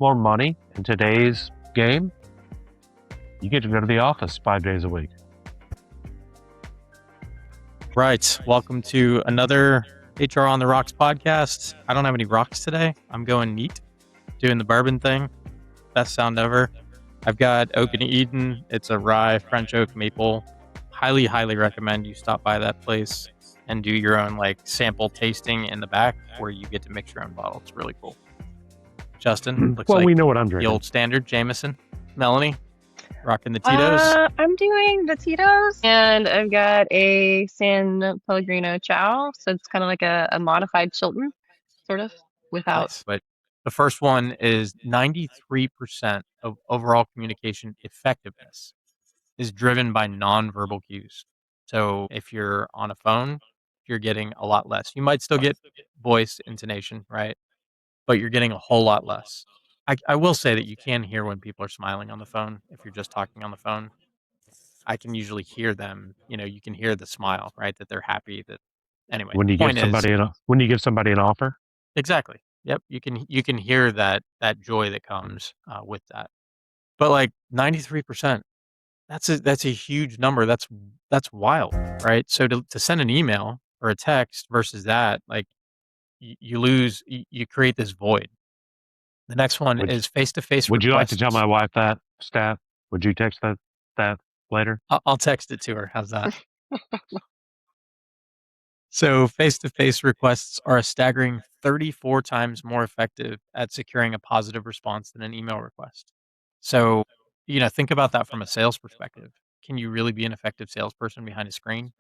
more money in today's game, you get to go to the office 5 days a week. Right. Welcome to another HR on the Rocks podcast. I don't have any rocks today. I'm going neat, doing the bourbon thing. Best sound ever. I've got Oak and Eden. It's a rye French oak maple. Highly, highly recommend you stop by that place and do your own sample tasting in the back where you get to mix your own bottle. It's really cool. Justin, looks like we know what I'm the drinking. old standard Jameson. Melanie, rocking the Tito's. I'm doing the Tito's, and I've got a San Pellegrino Chow, so it's kind of like a modified Chilton, sort of, without. Nice. But the first one is 93% of overall communication effectiveness is driven by nonverbal cues. So if you're on a phone, you're getting a lot less. You might still get voice intonation, right? But you're getting a whole lot less. I will say that you can hear when people are smiling on the phone if you're just talking on the phone. I can usually hear them. You can hear the smile, right? That they're happy. That anyway. When you give somebody an offer. Exactly. Yep. You can hear that joy that comes with that. But 93%, that's a huge number. That's wild, right? So to send an email or a text versus that, you lose, you create this void. The next one is face-to-face requests. Would you like to tell my wife that stat? Would you text that later? I'll text it to her. How's that? So face-to-face requests are a staggering 34 times more effective at securing a positive response than an email request. So, think about that from a sales perspective. Can you really be an effective salesperson behind a screen?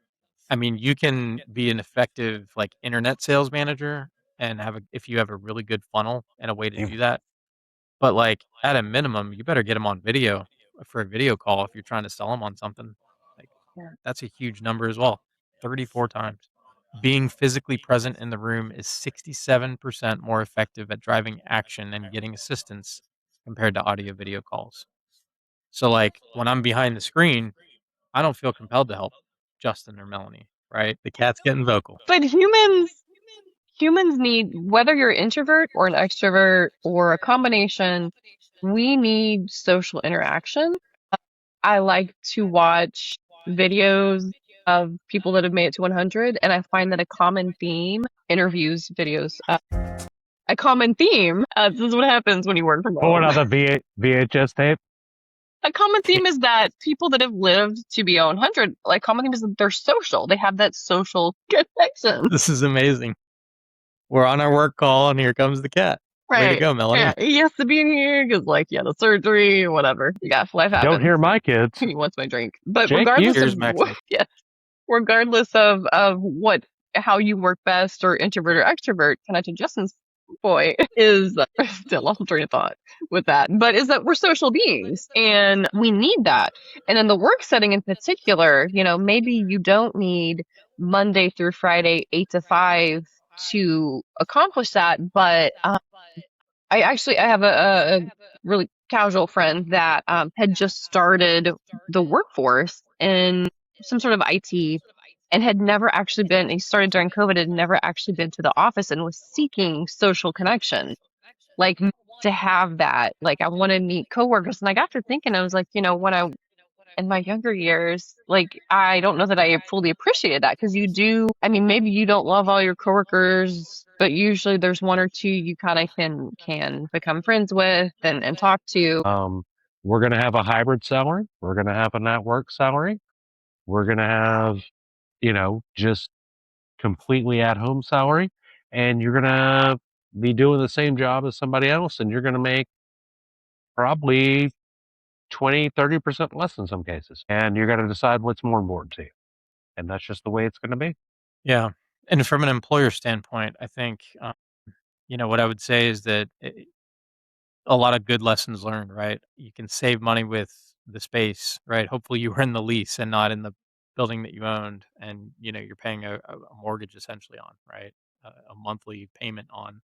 I mean, you can be an effective internet sales manager and if you have a really good funnel and a way to do that. But at a minimum, you better get them on video for a video call if you're trying to sell them on something. That's a huge number as well. 34 times. Being physically present in the room is 67% more effective at driving action and getting assistance compared to audio video calls. So when I'm behind the screen, I don't feel compelled to help Justin or Melanie, right? The cat's getting vocal. But humans need, whether you're an introvert or an extrovert or a combination, we need social interaction. I like to watch videos of people that have made it to 100, and I find that a common theme, interviews, videos, a common theme, this is what happens when you work from home. Oh, another VHS tape? A common theme is that people that have lived to be 100, common theme is that they're social. They have that social connection. This is amazing. We're on our work call, and here comes the cat. Right. Way to go, Melanie. Yeah, he has to be in here because, the surgery, whatever. Yeah, life happens. Don't hear my kids. He wants my drink. But Jake, regardless of how you work best, or introvert or extrovert, kind of to Justin's point, is still lost train of thought with that. But is that we're social beings and we need that. And in the work setting in particular, maybe you don't need Monday through Friday 8 to 5 to accomplish that, but I have a really casual friend that had just started the workforce in some sort of IT and had never actually been, he started during COVID, had never actually been to the office and was seeking social connection, to have that. I want to meet coworkers. And I got to thinking, I was when I, in my younger years, I don't know that I fully appreciated that, because you do, maybe you don't love all your coworkers, but usually there's one or two you kind of can become friends with and talk to. We're going to have a hybrid salary. We're going to have a network salary. We're going to have, just completely at home salary. And you're going to be doing the same job as somebody else, and you're going to make probably 20-30% less in some cases. And you're going to decide what's more important to you. And that's just the way it's going to be. Yeah. And from an employer standpoint, I think, what I would say is that a lot of good lessons learned, right? You can save money with the space, right? Hopefully you were in the lease and not in the building that you owned, and, you're paying a mortgage essentially on, right? A monthly payment on,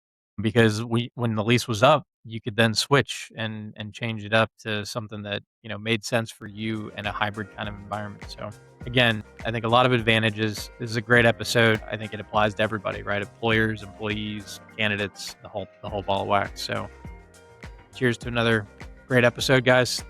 because when the lease was up, you could then switch and change it up to something that, made sense for you in a hybrid kind of environment. So again, I think a lot of advantages. This is a great episode. I think it applies to everybody, right? Employers, employees, candidates, the whole ball of wax. So Cheers to another great episode, guys.